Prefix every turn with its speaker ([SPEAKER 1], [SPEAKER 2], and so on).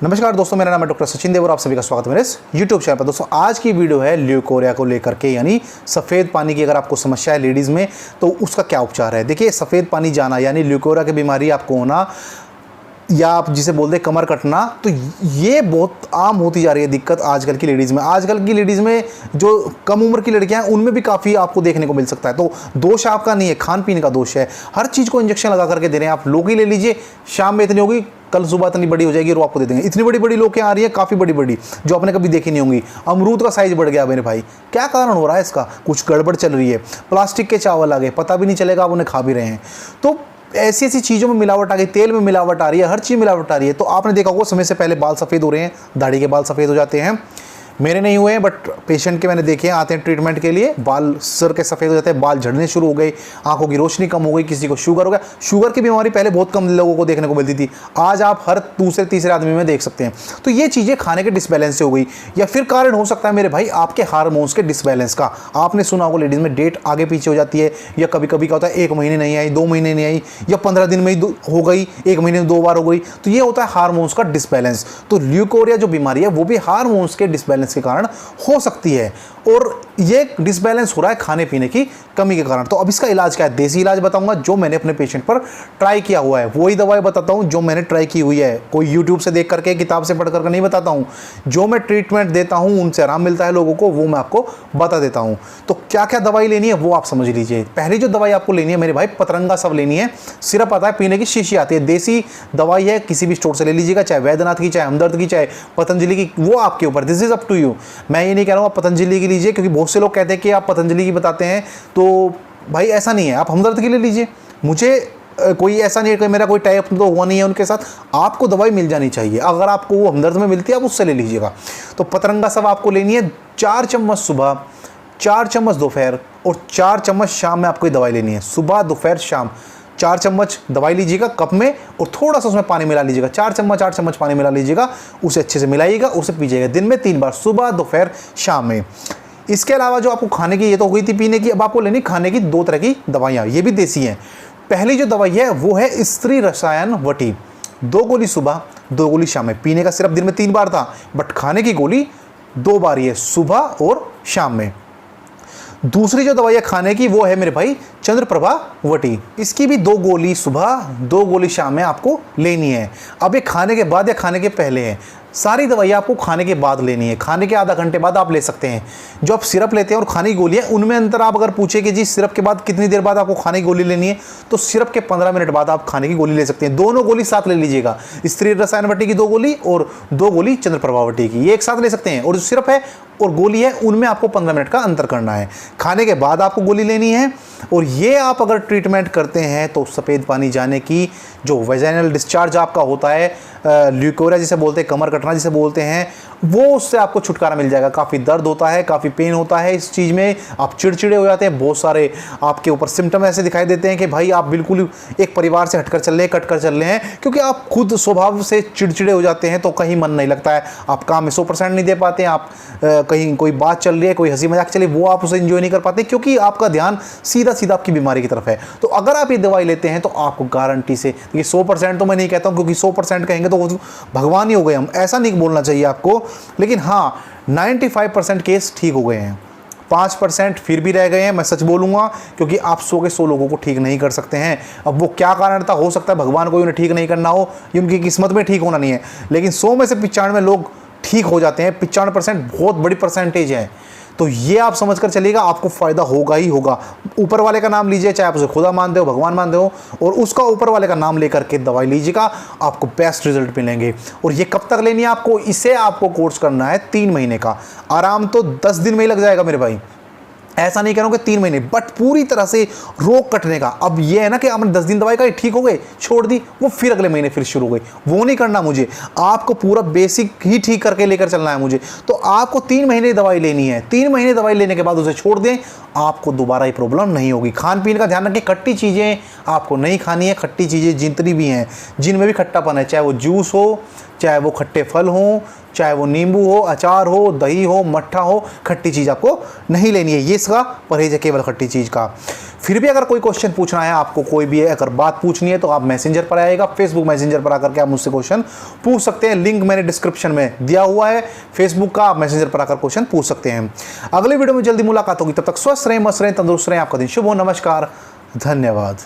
[SPEAKER 1] नमस्कार दोस्तों, मेरा नाम है डॉक्टर सचिन देव और आप सभी का स्वागत है मेरे इस यूट्यूब चैनल पर। दोस्तों आज की वीडियो है ल्यूकोरिया को लेकर के, यानी सफ़ेद पानी की अगर आपको समस्या है लेडीज़ में तो उसका क्या उपचार है। देखिए, सफ़ेद पानी जाना यानी ल्यूकोरिया की बीमारी आपको होना या आप जिसे बोलते हैं कमर कटना, तो ये बहुत आम होती जा रही है दिक्कत आजकल की लेडीज़ में। आजकल की लेडीज़ में जो कम उम्र की लड़कियां हैं उनमें भी काफ़ी आपको देखने को मिल सकता है। तो दोष आपका नहीं है, खान पीने का दोष है। हर चीज़ को इंजेक्शन लगा करके दे रहे हैं आप। लौकी ले लीजिए, शाम में इतनी होगी, कल सुबह इतनी बड़ी हो जाएगी और आपको दे देंगे। इतनी बड़ी बड़ी लौकियां आ रही है, काफ़ी बड़ी बड़ी, जो आपने कभी देखी नहीं होंगी। अमरूद का साइज़ बढ़ गया मेरे भाई, क्या कारण हो रहा है इसका? कुछ गड़बड़ चल रही है। प्लास्टिक के चावल आ गए, पता भी नहीं चलेगा आप उन्हें खा भी रहे हैं। तो ऐसी ऐसी चीज़ों में मिलावट आ गई, तेल में मिलावट आ रही है, हर चीज़ मिलावट आ रही है। तो आपने देखा होगा समय से पहले बाल सफ़ेद हो रहे हैं, दाढ़ी के बाल सफ़ेद हो जाते हैं। मेरे नहीं हुए हैं बट पेशेंट के मैंने देखे हैं, आते हैं ट्रीटमेंट के लिए, बाल सर के सफ़ेद हो जाते हैं, बाल झड़ने शुरू हो गए, आंखों की रोशनी कम हो गई, किसी को शुगर हो गया। शुगर की बीमारी पहले बहुत कम लोगों को देखने को मिलती थी, आज आप हर दूसरे तीसरे आदमी में देख सकते हैं। तो ये चीज़ें खाने के डिसबैलेंस से हो गई, या फिर कारण हो सकता है मेरे भाई आपके हार्मोन्स के डिसबैलेंस का। आपने सुना होगा लेडीज़ में डेट आगे पीछे हो जाती है, या कभी कभी क्या होता है 1 महीने नहीं आई, 2 महीने नहीं आई, या 15 दिन में ही हो गई, 1 महीने में 2 बार हो गई। तो ये होता है हार्मोन्स का डिसबैलेंस। तो ल्यूकोरिया जो बीमारी है वो भी हार्मोन्स के डिसबैलेंस के कारण हो सकती है, और ये डिसबैलेंस हो रहा है खाने पीने की कमी के कारण। तो अब इसका इलाज क्या है? देसी इलाज बताऊंगा जो मैंने अपने पेशेंट पर ट्राई किया हुआ है, वही दवाई बताता हूं जो मैंने ट्राई की हुई है। कोई यूट्यूब से देख करके, किताब से पढ़ करके नहीं बताता हूं। जो मैं ट्रीटमेंट देता हूं, उनसे आराम मिलता है लोगों को, वो मैं आपको बता देता हूं। तो क्या क्या दवाई लेनी है वो आप समझ लीजिए। पहली जो दवाई आपको लेनी है मेरे भाई, पतरंगा सब लेनी है। सिरप आता है, पीने की शीशी आती है, देसी दवाई है, किसी भी स्टोर से ले लीजिएगा, चाहे वैद्यनाथ की, चाहे हमदर्द की, चाहे पतंजलि की, वो आपके ऊपर, this is up to you. मैं ये नहीं कह रहा हूँ आप पतंजलि की लीजिए, क्योंकि बहुत से लोग कहते हैं कि आप पतंजलि की बताते हैं, तो भाई ऐसा नहीं है। आप हमदर्द की ले लीजिए। मुझे कोई ऐसा नहीं है कि मेरा कोई टाइप तो हुआ नहीं है उनके साथ, आपको दवाई मिल जानी चाहिए। अगर आपको वो हमदर्द में मिलती है आप उससे ले लीजिएगा। तो पतरंगा सब आपको लेनी है, 4 चम्मच सुबह, 4 चम्मच दोपहर और 4 चम्मच शाम में आपको ये दवाई लेनी है। सुबह दोपहर शाम 4 चम्मच दवाई लीजिएगा कप में, और थोड़ा सा उसमें पानी मिला लीजिएगा। 4 चम्मच 8 चम्मच पानी मिला लीजिएगा, उसे अच्छे से मिलाइएगा, उसे पीजिएगा दिन में 3 बार, सुबह दोपहर शाम में। इसके अलावा जो आपको खाने की, ये तो हो गई थी पीने की, अब आपको लेनी खाने की 2 तरह की दवाइयाँ, ये भी देसी हैं। पहली जो दवाई है वो है स्त्री रसायन वटी, 2 गोली सुबह 2 गोली शाम में। पीने का सिर्फ दिन में 3 बार था, बट खाने की गोली 2 बार ही है, सुबह और शाम में। दूसरी जो दवाई है खाने की वो है मेरे भाई चंद्रप्रभा वटी। इसकी भी 2 गोली सुबह 2 गोली शाम में आपको लेनी है। अब ये खाने के बाद या खाने के पहले है, सारी दवाइयाँ आपको खाने के बाद लेनी है। खाने के आधा घंटे बाद आप ले सकते हैं। जो आप सिरप लेते हैं और खाने की गोली है, उनमें अंतर आप अगर पूछे कि जी सिरप के बाद कितनी देर बाद आपको खाने की गोली लेनी है, तो सिरप के 15 मिनट बाद आप खाने की गोली ले सकते हैं। दोनों गोली साथ ले लीजिएगा, स्त्री रसायन वटी की 2 गोली और 2 गोली चंद्रप्रभा वटी की, ये एक साथ ले सकते हैं। और जो सिरप है और गोली है उनमें आपको 15 मिनट का अंतर करना है। खाने के बाद आपको गोली लेनी है। और ये आप अगर ट्रीटमेंट करते हैं तो सफ़ेद पानी जाने की, जो वेजाइनल डिस्चार्ज आपका होता है, ल्यूकोरिया जिसे बोलते हैं, कमर कटना जिसे बोलते हैं, वो उससे आपको छुटकारा मिल जाएगा। काफ़ी दर्द होता है, काफ़ी पेन होता है इस चीज़ में, आप चिड़चिड़े हो जाते हैं, बहुत सारे आपके ऊपर सिम्टम ऐसे दिखाई देते हैं कि भाई आप बिल्कुल एक परिवार से हटकर चल रहे हैं, कटकर चल रहे हैं, क्योंकि आप खुद स्वभाव से चिड़चिड़े हो जाते हैं। तो कहीं मन नहीं लगता है, आप काम में 100% नहीं दे पाते हैं, आप कहीं कोई बात चल रही है, कोई हंसी मजाक चली, वो आप उसे एंजॉय नहीं कर पाते, क्योंकि आपका ध्यान सीधा सीधा आपकी बीमारी की तरफ है। तो अगर आप ये दवाई लेते हैं तो आपको गारंटी से, देखिए 100% तो मैं नहीं कहता हूँ, क्योंकि 100% कहेंगे तो भगवान ही हो गए हम, ऐसा नहीं बोलना चाहिए आपको, लेकिन हाँ 95% केस ठीक हो गए हैं। 5% फिर भी रह गए हैं, मैं सच बोलूँगा, क्योंकि आप 100 के 100 लोगों को ठीक नहीं कर सकते हैं। अब वो क्या कारण था, हो सकता है भगवान को उन्हें ठीक नहीं करना हो, ये उनकी किस्मत में ठीक होना नहीं है, लेकिन 100 में से 95 लोग ठीक हो जाते हैं। 95% बहुत बड़ी परसेंटेज है। तो ये आप समझ कर चलिएगा, आपको फ़ायदा होगा ही होगा। ऊपर वाले का नाम लीजिए, चाहे आप उसे खुदा मानते हो, भगवान मानते हो, और उसका ऊपर वाले का नाम लेकर के दवाई लीजिएगा, आपको बेस्ट रिजल्ट मिलेंगे। और ये कब तक लेनी है आपको? इसे आपको कोर्स करना है 3 महीने का। आराम तो 10 दिन में ही लग जाएगा मेरे भाई, ऐसा नहीं कह रहा हूँ कि 3 महीने, बट पूरी तरह से रोग कटने का। अब ये है ना कि आपने 10 दिन दवाई खाई, ठीक हो गए, छोड़ दी, वो फिर अगले महीने फिर शुरू हो गई, वो नहीं करना मुझे। आपको पूरा बेसिक ही ठीक करके लेकर चलना है मुझे। तो आपको 3 महीने दवाई लेनी है। 3 महीने दवाई लेने के बाद उसे छोड़ दें, आपको दोबारा ये प्रॉब्लम नहीं होगी। खान पीने का ध्यान रखें, खट्टी चीज़ें आपको नहीं खानी है। खट्टी चीज़ें जितनी भी हैं, जिनमें भी खट्टापन है, चाहे वो जूस हो, चाहे वो खट्टे फल हों, चाहे वो नींबू हो, अचार हो, दही हो, मट्ठा हो, खट्टी चीज़ आपको नहीं लेनी है। ये इसका परहेज है केवल खट्टी चीज़ का। फिर भी अगर कोई क्वेश्चन पूछना है आपको, कोई भी अगर बात पूछनी है तो आप मैसेंजर पर आएगा, फेसबुक मैसेंजर पर आकर के आप मुझसे क्वेश्चन पूछ सकते हैं। लिंक मैंने डिस्क्रिप्शन में दिया हुआ है फेसबुक का, आप मैसेंजर पर आकर क्वेश्चन पूछ सकते हैं। अगले वीडियो में जल्दी मुलाकात होगी, तब तक स्वस्थ रहें, मस्त रहें, तंदुरुस्त रहें। आपका दिन शुभ हो। नमस्कार, धन्यवाद।